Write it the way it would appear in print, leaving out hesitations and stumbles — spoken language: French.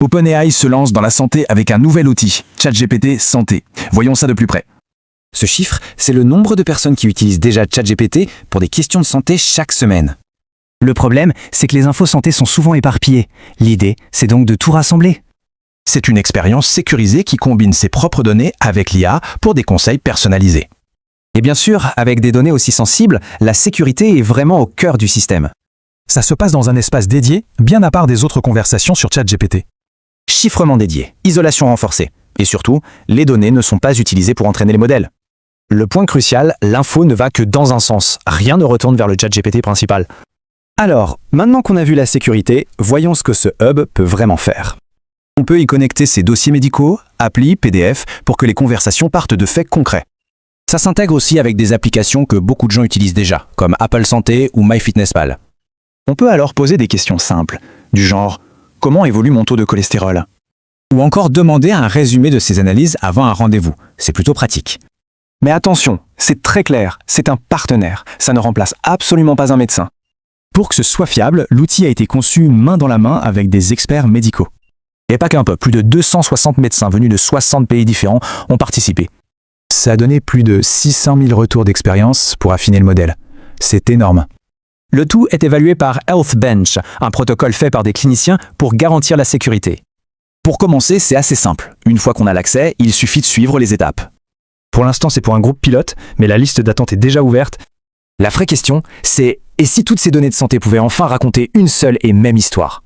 OpenAI se lance dans la santé avec un nouvel outil, ChatGPT Santé. Voyons ça de plus près. Ce chiffre, c'est le nombre de personnes qui utilisent déjà ChatGPT pour des questions de santé chaque semaine. Le problème, c'est que les infos santé sont souvent éparpillées. L'idée, c'est donc de tout rassembler. C'est une expérience sécurisée qui combine ses propres données avec l'IA pour des conseils personnalisés. Et bien sûr, avec des données aussi sensibles, la sécurité est vraiment au cœur du système. Ça se passe dans un espace dédié, bien à part des autres conversations sur ChatGPT. Chiffrement dédié, isolation renforcée. Et surtout, les données ne sont pas utilisées pour entraîner les modèles. Le point crucial, l'info ne va que dans un sens. Rien ne retourne vers le ChatGPT principal. Alors, maintenant qu'on a vu la sécurité, voyons ce que ce hub peut vraiment faire. On peut y connecter ses dossiers médicaux, applis, PDF, pour que les conversations partent de faits concrets. Ça s'intègre aussi avec des applications que beaucoup de gens utilisent déjà, comme Apple Santé ou MyFitnessPal. On peut alors poser des questions simples, du genre « Comment évolue mon taux de cholestérol ?» ou encore demander un résumé de ses analyses avant un rendez-vous. C'est plutôt pratique. Mais attention, c'est très clair, c'est un partenaire, ça ne remplace absolument pas un médecin. Pour que ce soit fiable, l'outil a été conçu main dans la main avec des experts médicaux. Et pas qu'un peu, plus de 260 médecins venus de 60 pays différents ont participé. Ça a donné plus de 600 000 retours d'expérience pour affiner le modèle. C'est énorme. Le tout est évalué par HealthBench, un protocole fait par des cliniciens pour garantir la sécurité. Pour commencer, c'est assez simple. Une fois qu'on a l'accès, il suffit de suivre les étapes. Pour l'instant, c'est pour un groupe pilote, mais la liste d'attente est déjà ouverte. La vraie question, c'est et si toutes ces données de santé pouvaient enfin raconter une seule et même histoire ?